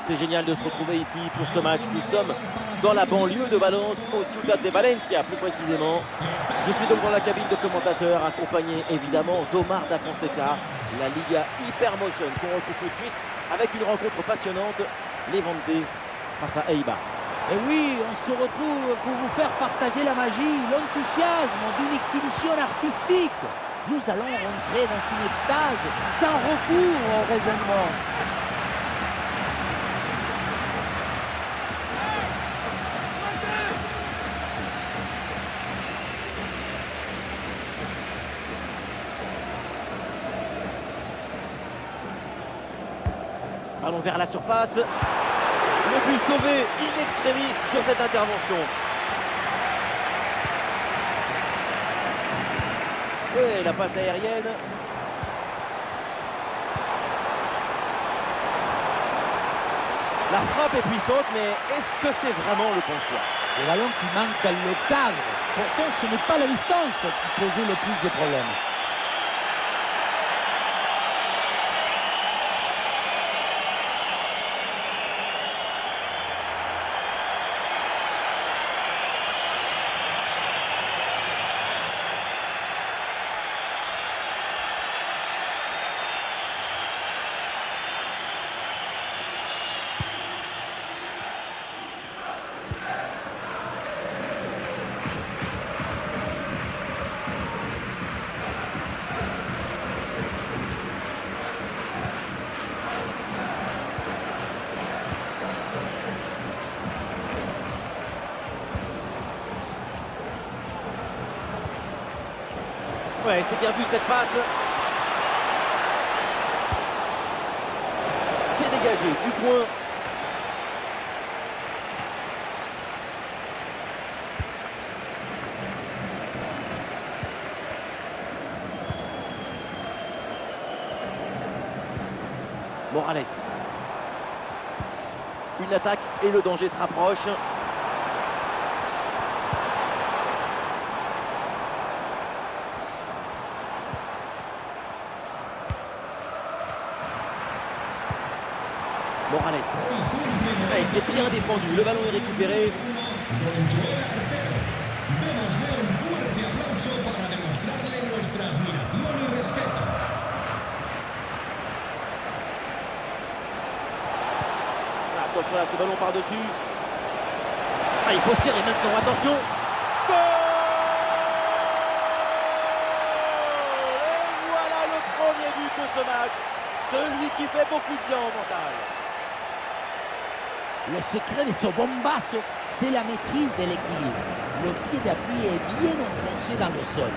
C'est génial de se retrouver ici pour ce match. Nous sommes dans la banlieue de Valence, au Ciutat de Valencia plus précisément. Je suis donc dans la cabine de commentateur, accompagné évidemment d'Omar Da Fonseca. La Liga Hypermotion qu'on retrouve tout de suite avec une rencontre passionnante. Levante face à Eibar. Et oui, on se retrouve pour vous faire partager la magie, l'enthousiasme d'une exhibition artistique. Nous allons rentrer dans une extase sans recours au raisonnement. Allons vers la surface. Le but sauvé in extremis sur cette intervention. Et la passe aérienne. La frappe est puissante, mais est-ce que c'est vraiment le bon choix? Le ballon qui manque le cadre. Pourtant, ce n'est pas la distance qui posait le plus de problèmes. Ouais, c'est bien vu cette passe. C'est dégagé du coin. Morales. Une attaque et le danger se rapproche. Morales. Et c'est bien défendu. Le ballon est récupéré. Attention là, ce ballon par-dessus. Ah, il faut tirer maintenant. Attention. Goal! Et voilà le premier but de ce match. Celui qui fait beaucoup de bien au mental. Le secret de ce bombasso, c'est la maîtrise de l'équilibre. Le pied d'appui est bien enfoncé dans le sol.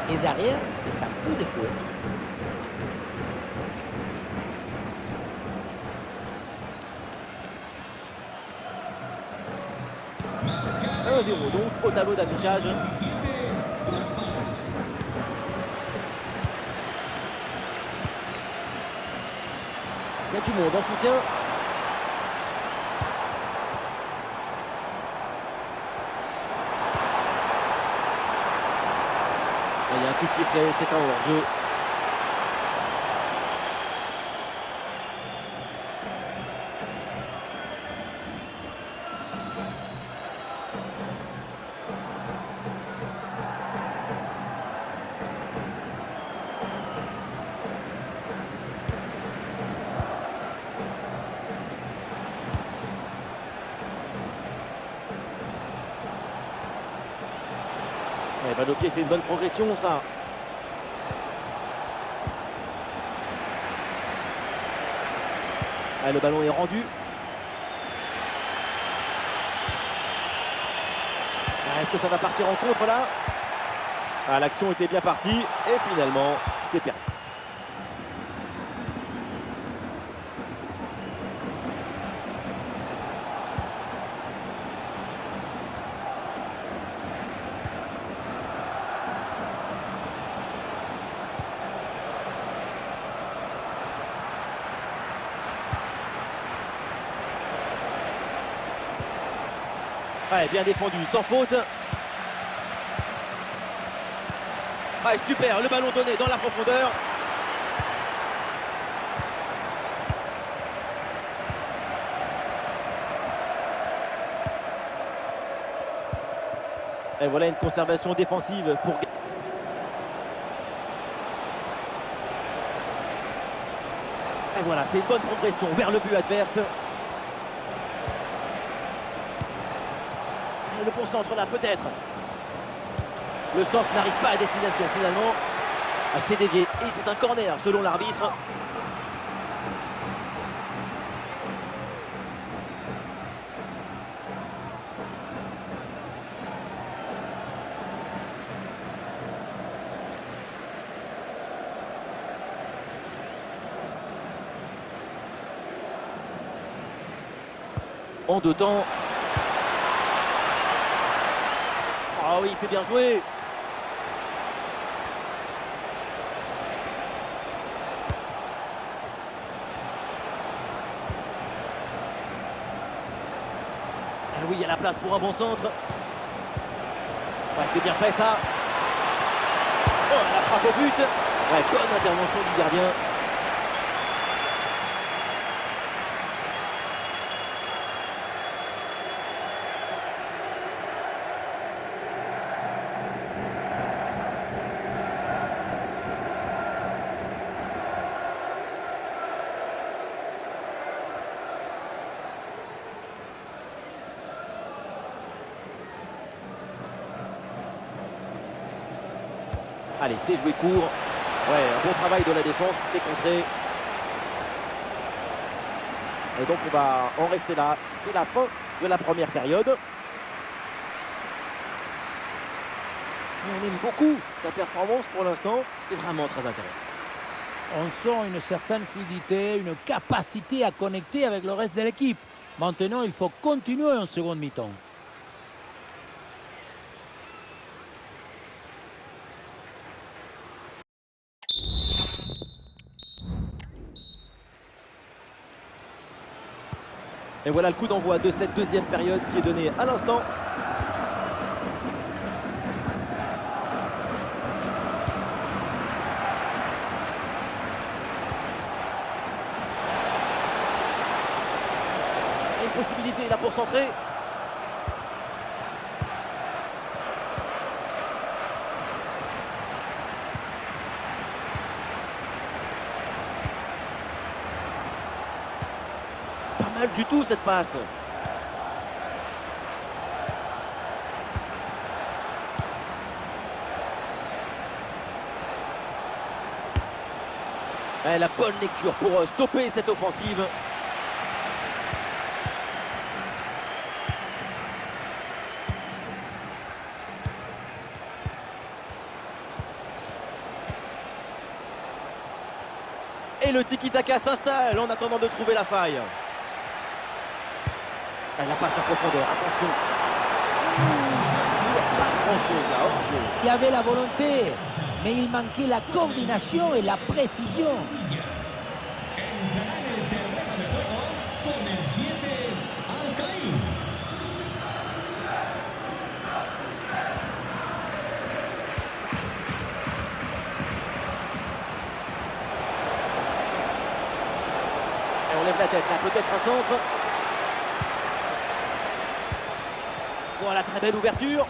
Et derrière, c'est un coup de fouet. 1-0 donc au tableau d'affichage. Il y a du monde en soutien. Il y a un coup de sifflet, c'est un hors-jeu. Balle au pied, c'est une bonne progression ça. Ah, le ballon est rendu. Ah, est-ce que ça va partir en contre là? Ah, l'action était bien partie et finalement c'est perdu. Ouais, bien défendu, sans faute. Ouais, super, le ballon donné dans la profondeur. Et voilà une conservation défensive pour... Et voilà, c'est une bonne progression vers le but adverse. Et le bon centre là, peut-être. Le centre n'arrive pas à destination finalement. C'est dévié et c'est un corner selon l'arbitre. En deux temps. Ah oui, c'est bien joué. Ah oui, il y a la place pour un bon centre. Ouais, c'est bien fait ça. Oh, la frappe au but. Ouais, bonne intervention du gardien. Allez, c'est joué court. Ouais, un bon travail de la défense, c'est contré. Et donc on va en rester là. C'est la fin de la première période. Et on aime beaucoup sa performance pour l'instant. C'est vraiment très intéressant. On sent une certaine fluidité, une capacité à connecter avec le reste de l'équipe. Maintenant, il faut continuer en seconde mi-temps. Et voilà le coup d'envoi de cette deuxième période qui est donné à l'instant. Et une possibilité là pour centrer. Pas mal du tout cette passe. Et la bonne lecture pour stopper cette offensive. Et le tiki-taka s'installe en attendant de trouver la faille. Elle la passe en profondeur, attention. Ça se joue pas grand-chose là, hors-jeu. Il y avait la volonté, mais il manquait la coordination et la précision. Et on lève la tête là, peut-être un centre. Voilà, très belle ouverture.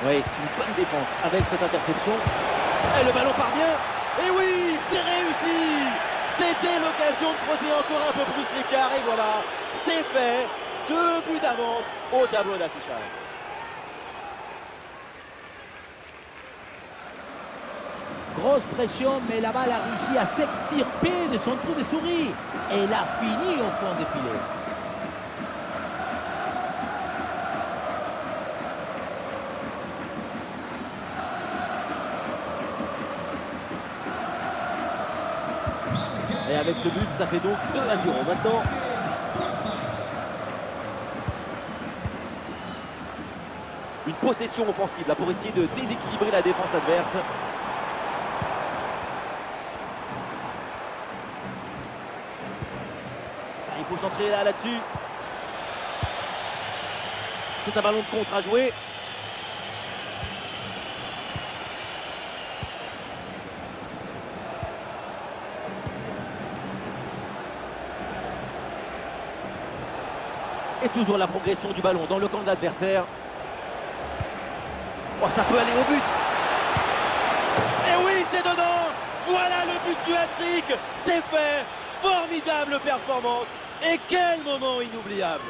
Oui, c'est une bonne défense avec cette interception. Et le ballon parvient. Et oui, c'est réussi. C'était l'occasion de creuser encore un peu plus l'écart. Et voilà, c'est fait. 2 buts d'avance au tableau d'affichage. Grosse pression, mais la balle a réussi à s'extirper de son trou de souris. Et elle a fini au fond des filets. Et avec ce but, ça fait donc 2-0 maintenant. Une possession offensive là pour essayer de déséquilibrer la défense adverse. Il faut centrer là-dessus. C'est un ballon de contre à jouer. Et toujours la progression du ballon dans le camp de l'adversaire. Oh, ça peut aller au but. Et oui, c'est dedans. Voilà le but du hat-trick. C'est fait. Formidable performance. Et quel moment inoubliable.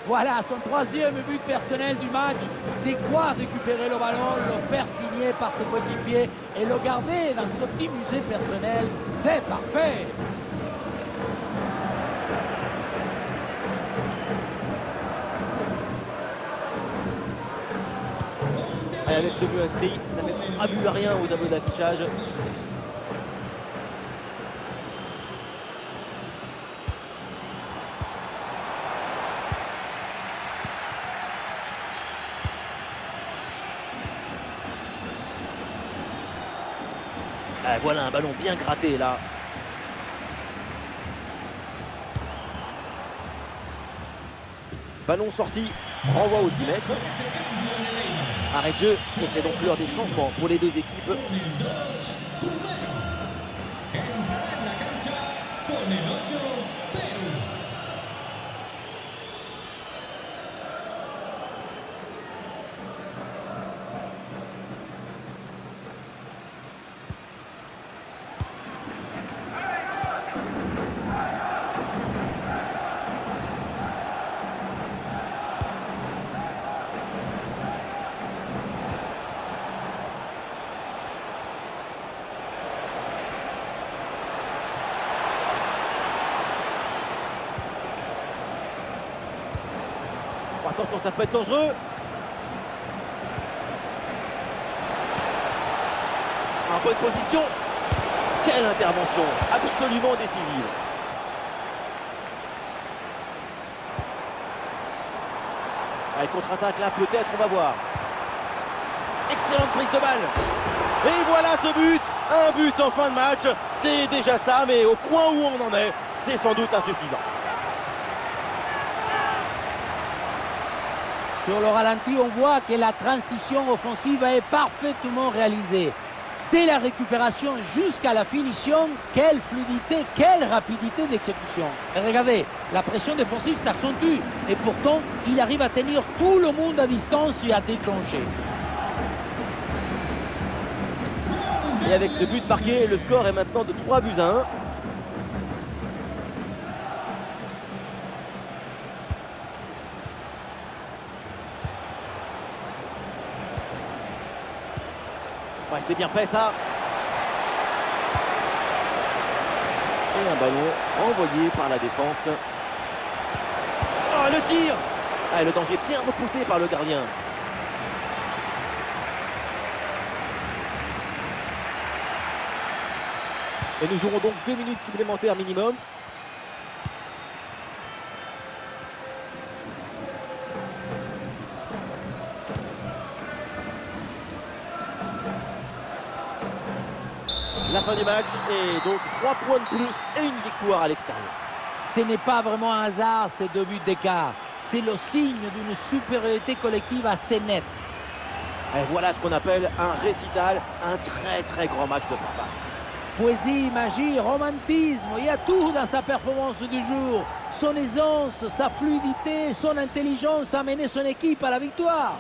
Voilà son troisième but personnel du match. De quoi récupérer le ballon, le faire signer par ses coéquipiers et le garder dans ce petit musée personnel. C'est parfait. Et avec ce but inscrit, ça fait 3 buts à rien au tableau d'affichage. Ah, voilà un ballon bien gratté là. Ballon sorti, renvoi au 6 mètres. Arrêt de jeu, et c'est donc l'heure des changements pour les deux équipes. Attention, ça peut être dangereux. En bonne position. Quelle intervention, absolument décisive. Allez, contre-attaque là, peut-être, on va voir. Excellente prise de balle. Et voilà ce but. Un but en fin de match. C'est déjà ça, mais au point où on en est, c'est sans doute insuffisant. Sur le ralenti, on voit que la transition offensive est parfaitement réalisée. Dès la récupération jusqu'à la finition, quelle fluidité, quelle rapidité d'exécution. Et regardez, la pression défensive s'accentue. Et pourtant, il arrive à tenir tout le monde à distance et à déclencher. Et avec ce but marqué, le score est maintenant de 3 buts à 1. Ouais, c'est bien fait ça. Et un ballon renvoyé par la défense. Oh, le tir. Ah, le danger bien repoussé par le gardien. Et nous jouerons donc 2 minutes supplémentaires minimum. La fin du match et donc 3 points de plus et une victoire à l'extérieur. Ce n'est pas vraiment un hasard ces 2 buts d'écart. C'est le signe d'une supériorité collective assez nette. Et voilà ce qu'on appelle un récital, un très grand match de sa part. Poésie, magie, romantisme, il y a tout dans sa performance du jour. Son aisance, sa fluidité, son intelligence à mener son équipe à la victoire.